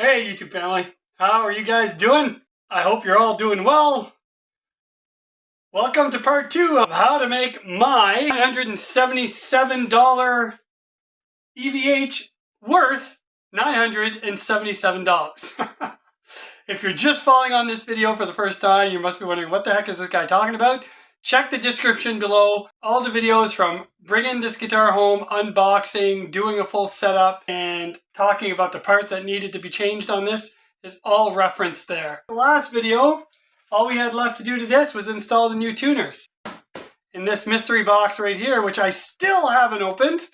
Hey YouTube family, how are you guys doing? I hope you're all doing well. Welcome to part 2 of how to make my $977 EVH worth $977. If you're just following on this video for the first time, you must be wondering what the heck is this guy talking about? Check the description below. All the videos from bringing this guitar home, unboxing, doing a full setup, and talking about the parts that needed to be changed on this is all referenced there. The last video, all we had left to do to this was install the new tuners in this mystery box right here, which I still haven't opened,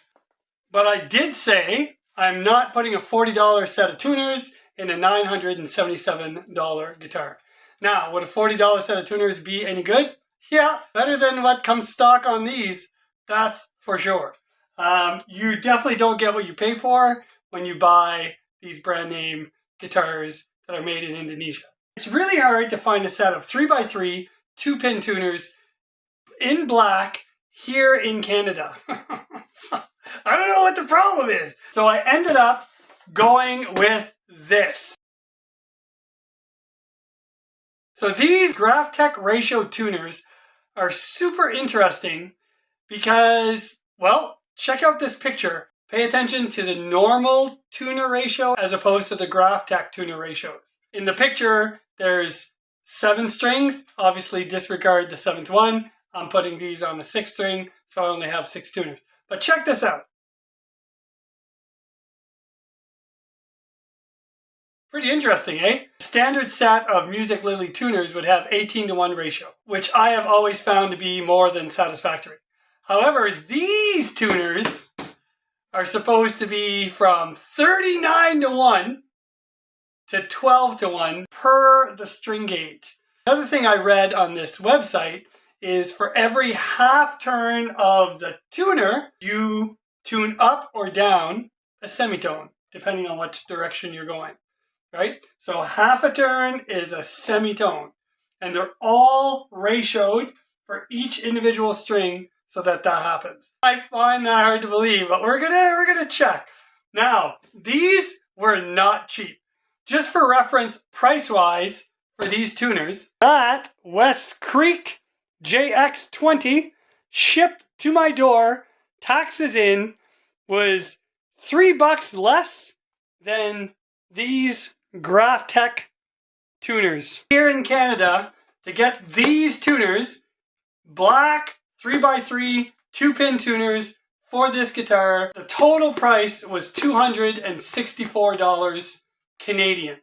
but I did say I'm not putting a $40 set of tuners in a $977 guitar. Now, would a $40 set of tuners be any good? Yeah, better than what comes stock on these, that's for sure. You definitely don't get what you pay for when you buy these brand name guitars that are made in Indonesia. It's really hard to find a set of 3x3 2-pin tuners in black here in Canada. So, I don't know what the problem is. So I ended up going with this. So these Graphtech ratio tuners are super interesting because, well, check out this picture. Pay attention to the normal tuner ratio as opposed to the Graphtech tuner ratios. In the picture, there's 7 strings. Obviously disregard the 7th one. I'm putting these on the 6th string, so I only have 6 tuners. But check this out. Pretty interesting, eh? Standard set of Music Lily tuners would have 18:1 ratio, which I have always found to be more than satisfactory. However, these tuners are supposed to be from 39:1 to 12:1 per the string gauge. Another thing I read on this website is for every half turn of the tuner, you tune up or down a semitone, depending on which direction you're going. Right? So half a turn is a semitone, and they're all ratioed for each individual string so that happens. I find that hard to believe, but we're gonna check. Now, these were not cheap. Just for reference, price-wise, for these tuners, that West Creek JX20 shipped to my door, taxes in, was $3 less than these Graphtech tuners. Here in Canada, to get these tuners, black 3x3 2-pin tuners for this guitar, the total price was $264 Canadian.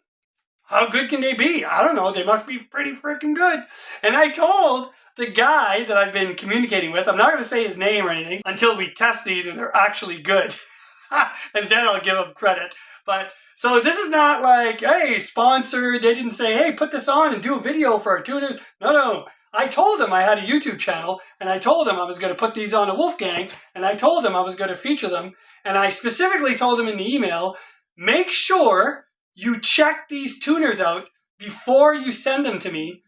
How good can they be? I don't know, they must be pretty freaking good. And I told the guy that I've been communicating with, I'm not going to say his name or anything until we test these and they're actually good. And then I'll give him credit. But so this is not like, hey, sponsored. They didn't say, hey, put this on and do a video for our tuners. No. I told him I had a YouTube channel, and I told him I was going to put these on a Wolfgang, and I told him I was going to feature them. And I specifically told him in the email, make sure you check these tuners out before you send them to me,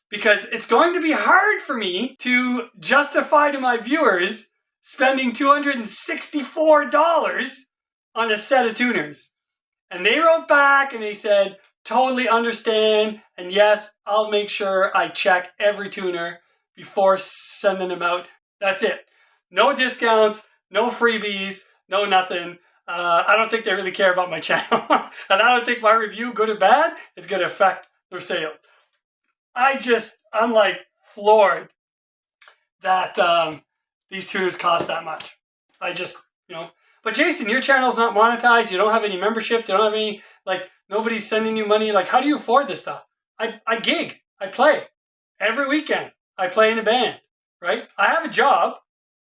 because it's going to be hard for me to justify to my viewers spending $264 on a set of tuners. And they wrote back and they said, totally understand, and yes, I'll make sure I check every tuner before sending them out. That's it. No discounts, no freebies, no nothing. I don't think they really care about my channel. And I don't think my review, good or bad, is going to affect their sales. I'm like floored that these tuners cost that much. But Jason, your channel's not monetized. You don't have any memberships. You don't have any, nobody's sending you money. How do you afford this stuff? I gig. I play. Every weekend, I play in a band, right? I have a job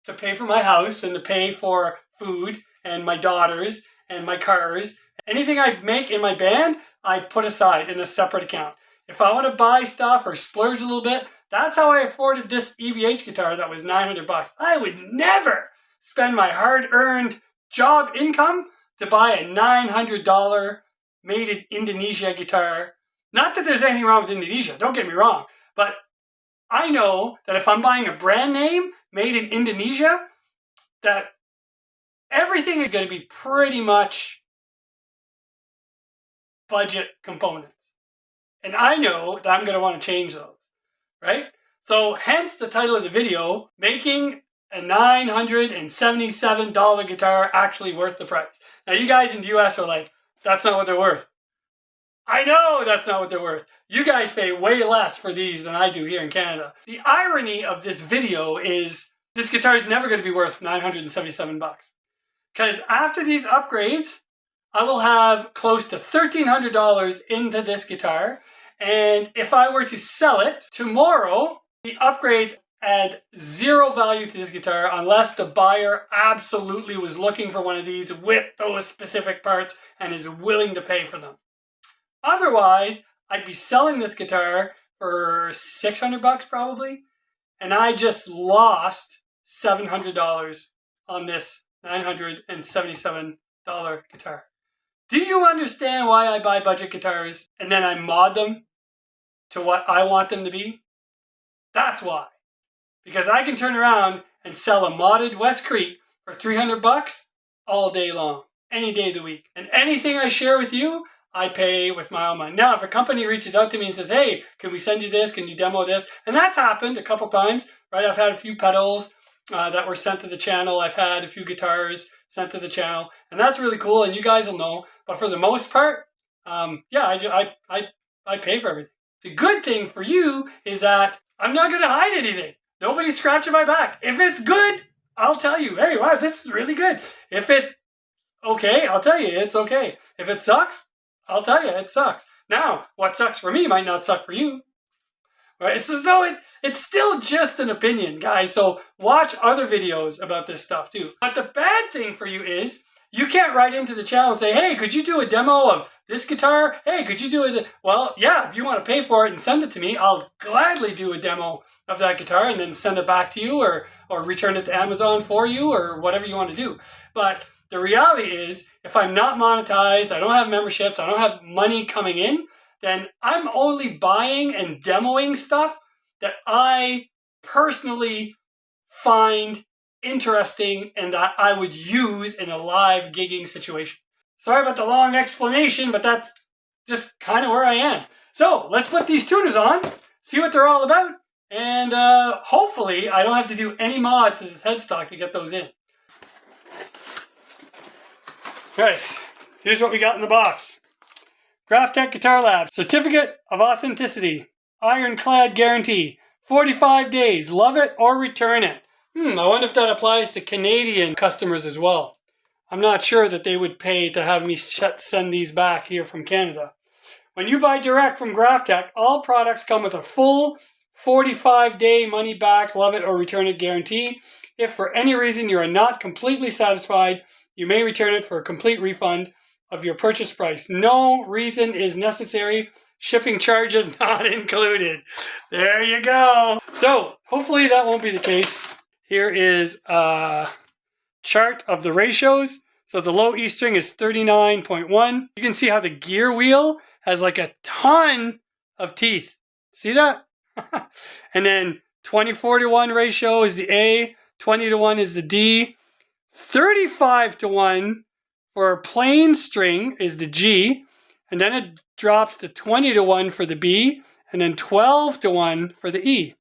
to pay for my house and to pay for food and my daughters and my cars. Anything I make in my band, I put aside in a separate account. If I want to buy stuff or splurge a little bit, that's how I afforded this EVH guitar that was $900. I would never spend my hard-earned job income to buy a $900 made in Indonesia guitar. Not that there's anything wrong with Indonesia, don't get me wrong, but I know that if I'm buying a brand name made in Indonesia, that everything is going to be pretty much budget components. And I know that I'm going to want to change those, right? So hence the title of the video, making a $977 guitar actually worth the price. Now you guys in the US are like, that's not what they're worth. I know that's not what they're worth. You guys pay way less for these than I do here in Canada. The irony of this video is this guitar is never going to be worth $977. Because after these upgrades, I will have close to $1,300 into this guitar. And if I were to sell it tomorrow, the upgrades add zero value to this guitar unless the buyer absolutely was looking for one of these with those specific parts and is willing to pay for them. Otherwise, I'd be selling this guitar for $600 probably, and I just lost $700 on this $977 guitar. Do you understand why I buy budget guitars and then I mod them to what I want them to be? That's why. Because I can turn around and sell a modded West Creek for $300 all day long, any day of the week. And anything I share with you, I pay with my own money. Now, if a company reaches out to me and says, hey, can we send you this? Can you demo this? And that's happened a couple times, right? I've had a few pedals that were sent to the channel. I've had a few guitars sent to the channel, and that's really cool, and you guys will know. But for the most part, yeah, I pay for everything. The good thing for you is that I'm not going to hide anything. Nobody's scratching my back. If it's good, I'll tell you, hey, wow, this is really good. If it's okay, I'll tell you it's okay. If it sucks, I'll tell you it sucks. Now, what sucks for me might not suck for you. Right? So it's still just an opinion, guys. So watch other videos about this stuff too. But the bad thing for you is you can't write into the channel and say, hey, could you do a demo of this guitar? Hey, could you do it? Well, yeah, if you want to pay for it and send it to me, I'll gladly do a demo of that guitar and then send it back to you or return it to Amazon for you or whatever you want to do. But the reality is, if I'm not monetized, I don't have memberships, I don't have money coming in, then I'm only buying and demoing stuff that I personally find interesting and that I would use in a live gigging situation. Sorry about the long explanation, but that's just kind of where I am. So let's put these tuners on, see what they're all about, and hopefully I don't have to do any mods to this headstock to get those in. Alright, here's what we got in the box. Graphtech Guitar Lab, Certificate of Authenticity, Ironclad Guarantee, 45 days, love it or return it. I wonder if that applies to Canadian customers as well. I'm not sure that they would pay to have me send these back here from Canada. When you buy direct from Graphtech, all products come with a full 45-day money back, love it or return it guarantee. If for any reason you are not completely satisfied, you may return it for a complete refund of your purchase price. No reason is necessary. Shipping charges not included. There you go. So hopefully that won't be the case. Here is a chart of the ratios. So the low E string is 39.1. You can see how the gear wheel has like a ton of teeth. See that? And then 24:1 ratio is the A, 20:1 is the D, 35:1 for a plain string is the G, and then it drops to 20:1 for the B, and then 12:1 for the E.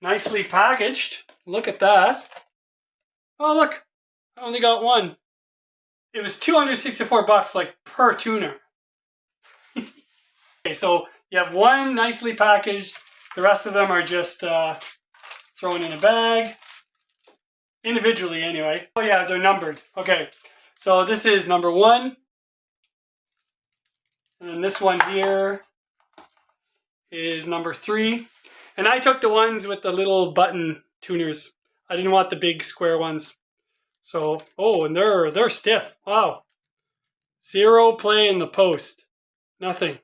Nicely packaged. Look at that. Oh, look. I only got one. It was $264 like per tuner. Okay, so you have one nicely packaged. The rest of them are just thrown in a bag. Individually anyway. Oh yeah, they're numbered. Okay, so this is number 1. And then this one here is number 3. And I took the ones with the little button tuners. I didn't want the big square ones. So, oh, and they're stiff. Wow. 0 play in the post. Nothing.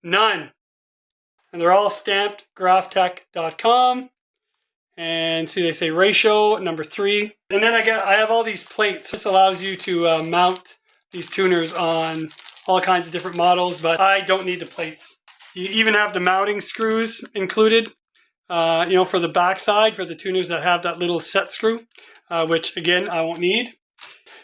None. And they're all stamped graphtech.com. And see, they say ratio number 3. And then I have all these plates. This allows you to mount these tuners on all kinds of different models, but I don't need the plates. You even have the mounting screws included, for the backside for the tuners that have that little set screw, which again, I won't need.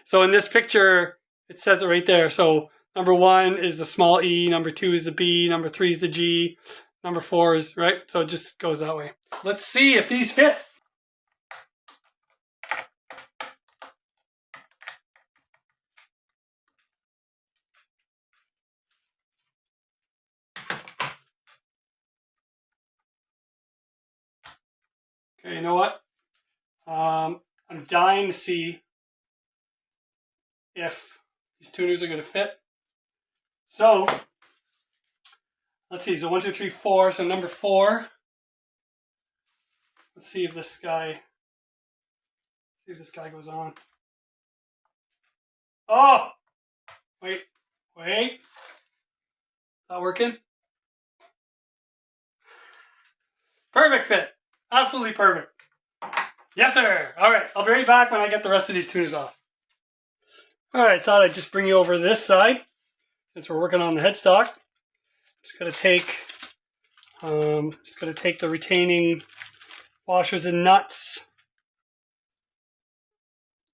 So in this picture, it says it right there. So Number 1 is the small e, number 2 is the B, number 3 is the G, number 4 is, right? So it just goes that way. Let's see if these fit. Okay, you know what? I'm dying to see if these tuners are going to fit. So, let's see. So 1, 2, 3, 4. So number 4. Let's see if this guy goes on. Oh! Wait. Not working? Perfect fit. Absolutely perfect. Yes, sir. All right. I'll be right back when I get the rest of these tuners off. All right. Thought I'd just bring you over to this side since we're working on the headstock. Just going to take the retaining washers and nuts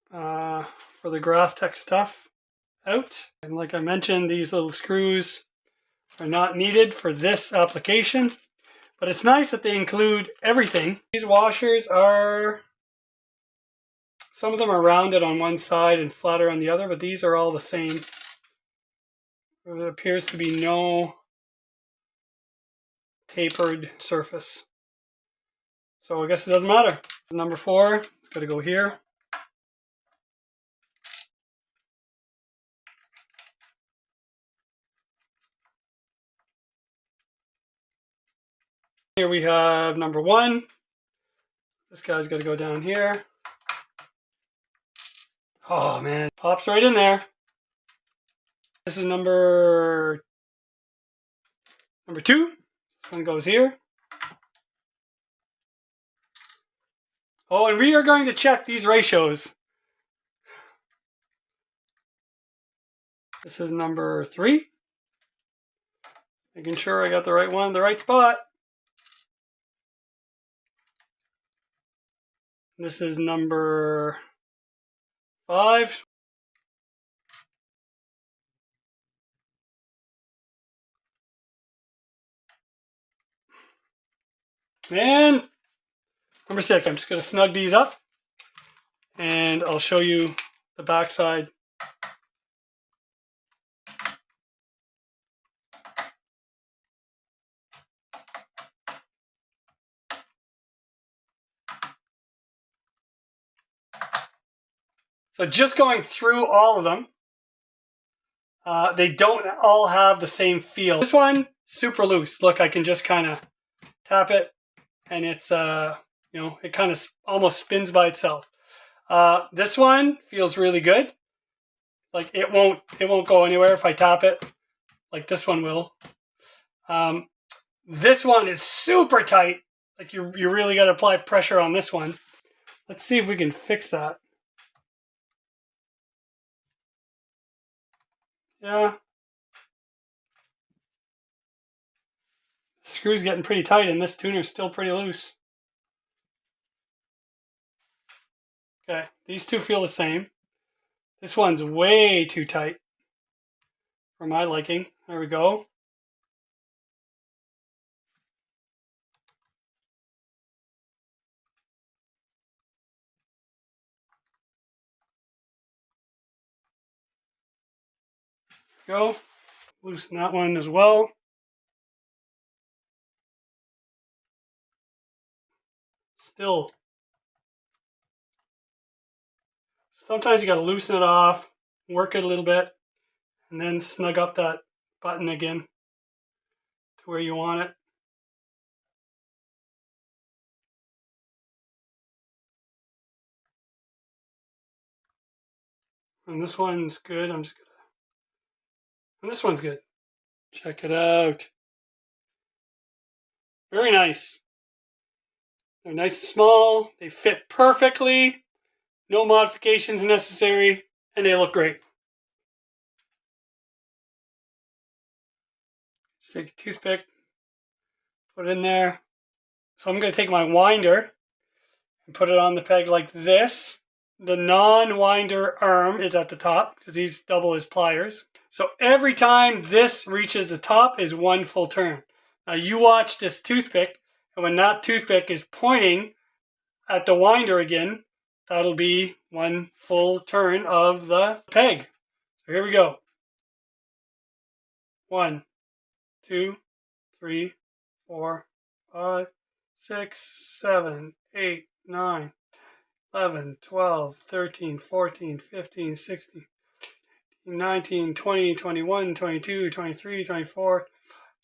for the Graphtech stuff out. And like I mentioned, these little screws are not needed for this application, but it's nice that they include everything. These washers are, some of them are rounded on one side and flatter on the other, but these are all the same. There appears to be no tapered surface. So I guess it doesn't matter. Number 4, it's got to go here. Here we have number 1. This guy's got to go down here. Oh man, pops right in there. This is number 2. This one goes here. Oh, and we are going to check these ratios. This is number 3. Making sure I got the right one in the right spot. This is number 5. And number 6. I'm just going to snug these up and I'll show you the back side. So just going through all of them, they don't all have the same feel. This one, super loose. Look, I can just kind of tap it and it's, it kind of almost spins by itself. This one feels really good. Like it won't go anywhere if I tap it, like this one will. This one is super tight. Like you really got to apply pressure on this one. Let's see if we can fix that. Yeah. The screw's getting pretty tight and this tuner's still pretty loose. Okay, these two feel the same. This one's way too tight for my liking. There we go. Go. Loosen that one as well. Still. Sometimes you got to loosen it off, work it a little bit, and then snug up that button again to where you want it. And this one's good. And this one's good. Check it out. Very nice. They're nice and small. They fit perfectly. No modifications necessary. And they look great. Just take a toothpick. Put it in there. So I'm going to take my winder and put it on the peg like this. the non-winder arm is at the top because these double as pliers. So every time this reaches the top is one full turn. Now you watch this toothpick, and when that toothpick is pointing at the winder again, that'll be one full turn of the peg. So here we go. 1, 2, 3, 4, 5, 6, 7, 8, 9, 11, 12, 13, 14, 15, 16, 19, 20, 21, 22, 23, 24,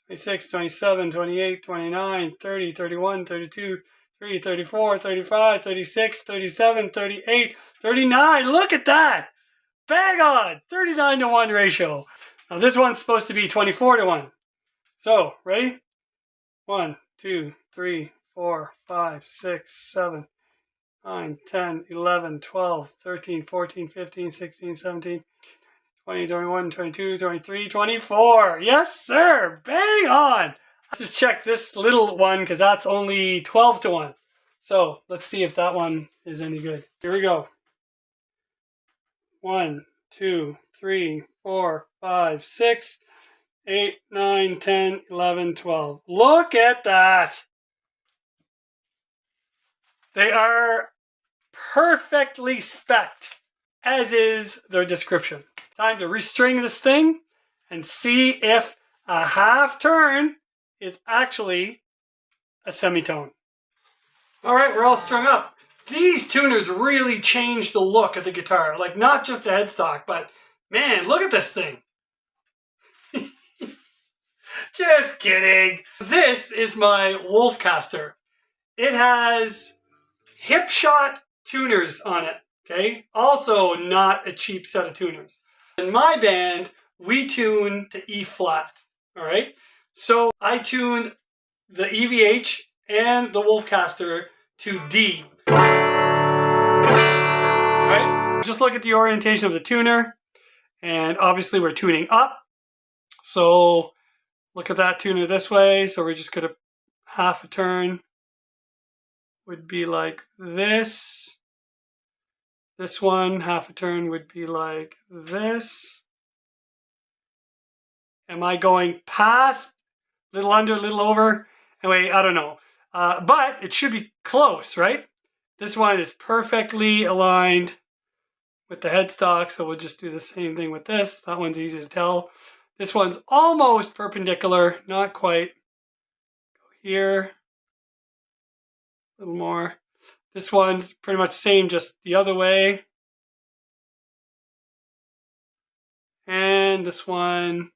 26, 27, 28, 29, 30, 31, 32, 33, 34, 35, 36, 37, 38, 39. Look at that! Bang on! 39 to 1 ratio. Now this one's supposed to be 24 to 1. So, ready? 1, 2, 3, 4, 5, 6, 7, 9, 10, 11, 12, 13, 14, 15, 16, 17, 20, 21, 22, 23, 24. Yes, sir. Bang on. Let's just check this little one because that's only 12 to 1. So let's see if that one is any good. Here we go. 1, 2, 3, 4, 5, 6, 8, 9, 10, 11, 12. Look at that. They are perfectly spec'd, as is their description. Time to restring this thing and see if a half turn is actually a semitone. All right, we're all strung up. These tuners really changed the look of the guitar. Like, not just the headstock, but man, look at this thing. Just kidding. This is my Wolfcaster. It has hip shot tuners on it, okay? Also not a cheap set of tuners. In my band, we tune to E flat, all right? So I tuned the EVH and the Wolfcaster to D. All right? Just look at the orientation of the tuner, and obviously we're tuning up. So look at that tuner this way. So we're just gonna half a turn would be like this. This one, half a turn would be like this. Am I going past? Little under, little over? Anyway, I don't know. But it should be close, right? This one is perfectly aligned with the headstock, so we'll just do the same thing with this. That one's easy to tell. This one's almost perpendicular, not quite. Go here. A little more. This one's pretty much the same, just the other way. And this one,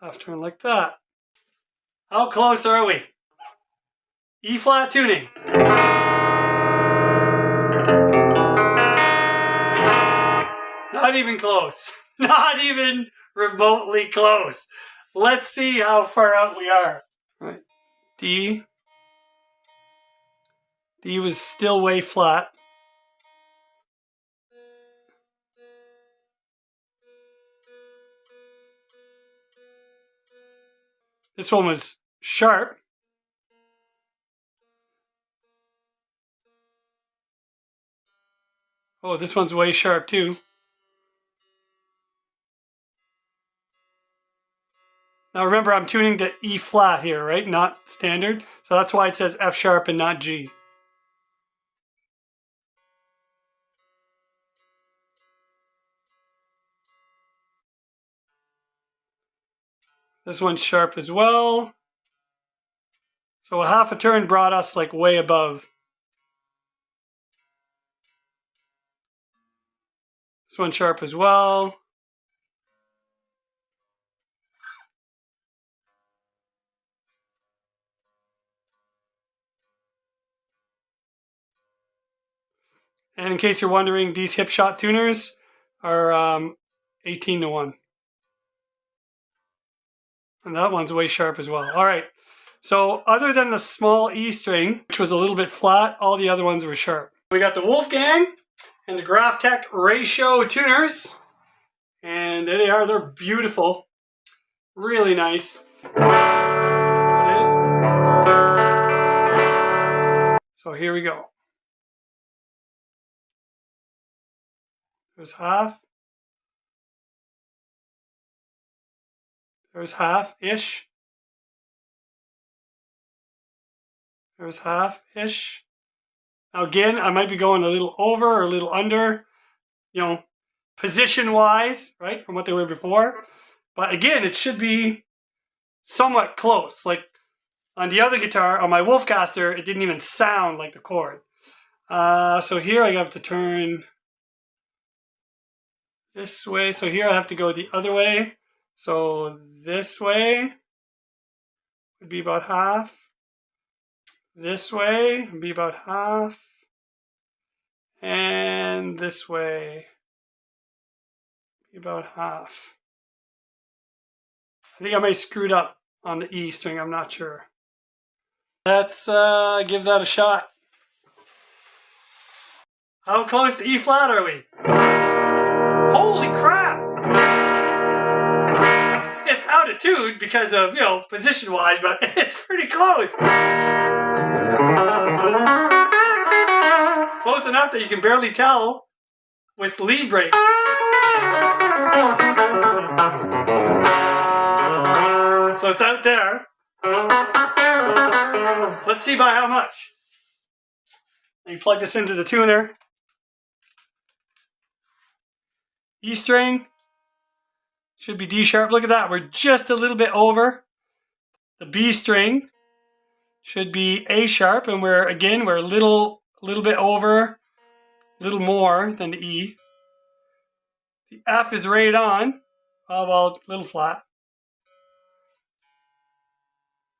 half turn like that. How close are we? E flat tuning. Not even close. Not even remotely close. Let's see how far out we are. All right. D. D was still way flat. This one was sharp. Oh, this one's way sharp too. Now remember, I'm tuning to E flat here, right? Not standard. So that's why it says F sharp and not G. This one's sharp as well. So a half a turn brought us like way above. This one's sharp as well. And in case you're wondering, these hip shot tuners are 18 to 1. And that one's way sharp as well. All right. So other than the small E string, which was a little bit flat, all the other ones were sharp. We got the Wolfgang and the Graphtech ratio tuners. And there they are. They're beautiful. Really nice. There it is. So here we go. There's half. There's half-ish. There's half-ish. Now again, I might be going a little over or a little under, you know, position-wise, right, from what they were before. But again, it should be somewhat close. Like on the other guitar, on my Wolfcaster, it didn't even sound like the chord. So here I have to turn this way. So here I have to go the other way. So this way would be about half. This way would be about half. And this way would be about half. I think I may have screwed up on the E string. I'm not sure. Let's give that a shot. How close to E flat are we? Holy crap! It's out of tune because of, you know, position-wise, but it's pretty close. Close enough that you can barely tell with lead break. So it's out there. Let's see by how much. Let me plug this into the tuner. E string should be D sharp. Look at that. We're just a little bit over. The B string should be A sharp, and we're a little bit over, a little more than the E. The F is right on. Oh, well, a little flat.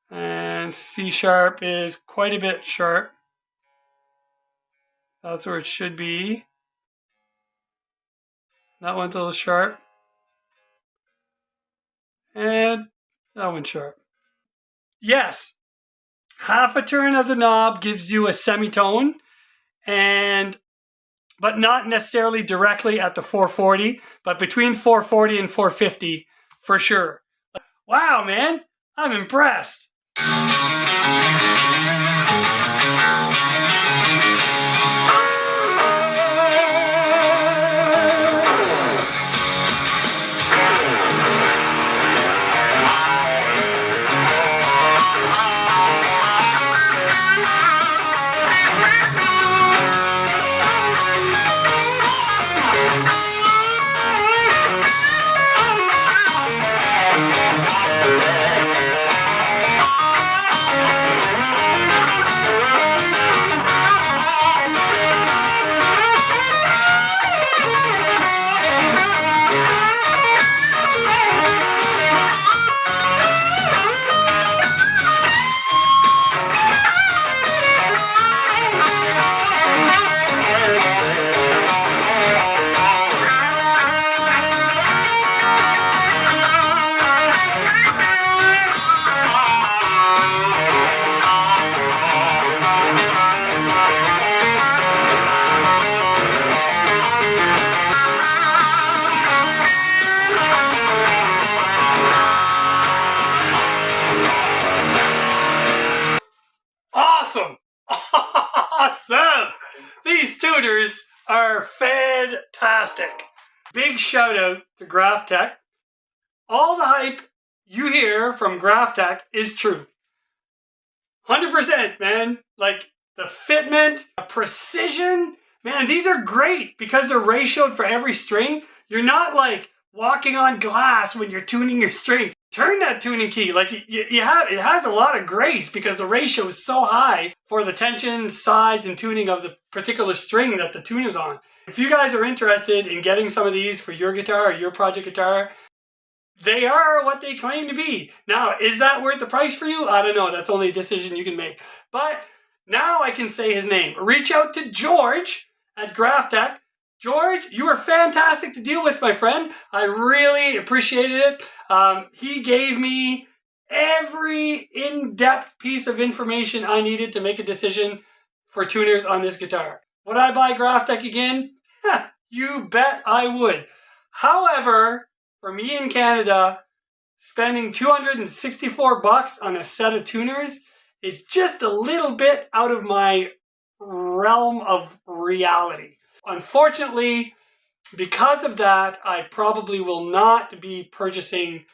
And C sharp is quite a bit sharp. That's where it should be. That one's a little sharp. And that one's sharp. Yes, half a turn of the knob gives you a semitone, but not necessarily directly at the 440, but between 440 and 450 for sure. Wow, man, I'm impressed. Awesome! These tuners are fantastic. Big shout out to Graphtech. All the hype you hear from Graphtech is true. 100%, man. Like the fitment, the precision. Man, these are great because they're ratioed for every string. You're not like walking on glass when you're tuning your string. Turn that tuning key. Like it has a lot of grace because the ratio is so high for the tension, size, and tuning of the particular string that the tuner's on. If you guys are interested in getting some of these for your guitar or your project guitar, they are what they claim to be. Now, is that worth the price for you? I don't know. That's only a decision you can make. But now I can say his name. Reach out to George at Graphtech. George, you were fantastic to deal with, my friend. I really appreciated it. He gave me every in-depth piece of information I needed to make a decision for tuners on this guitar. Would I buy Graphtech again? You bet I would. However, for me in Canada, spending $264 on a set of tuners is just a little bit out of my realm of reality. Unfortunately, Because of that, I probably will not be purchasing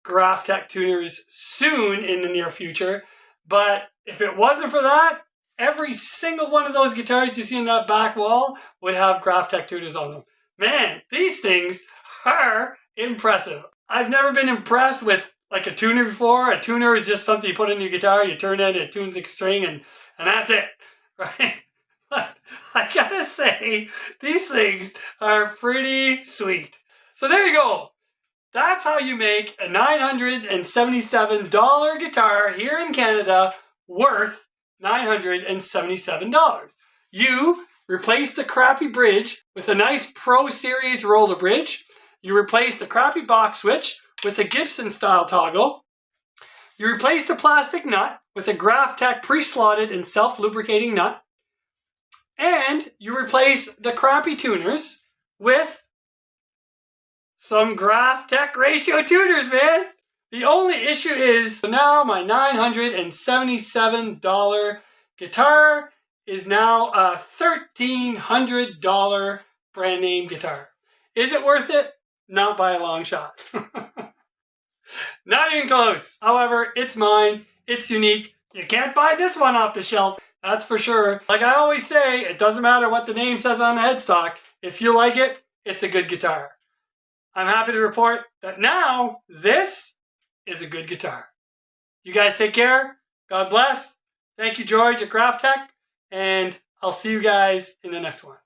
Graphtech tuners soon in the near future. But if it wasn't for that, every single one of those guitars you see in that back wall would have Graphtech tuners on them. Man, these things are impressive. I've never been impressed with like a tuner before. A tuner is just something you put in your guitar, you turn it, it tunes a string, and that's it, right? But I gotta say, these things are pretty sweet. So there you go. That's how you make a $977 guitar here in Canada worth $977. You replace the crappy bridge with a nice Pro Series roller bridge. You replace the crappy box switch with a Gibson style toggle. You replace the plastic nut with a Graphtech pre-slotted and self-lubricating nut. And you replace the crappy tuners with some Graphtech ratio tuners, man. The only issue is now my $977 guitar is now a $1,300 brand name guitar. Is it worth it? Not by a long shot. Not even close. However, it's mine. It's unique. You can't buy this one off the shelf. That's for sure. Like I always say, it doesn't matter what the name says on the headstock. If you like it, it's a good guitar. I'm happy to report that now this is a good guitar. You guys take care. God bless. Thank you, George at Graphtech. And I'll see you guys in the next one.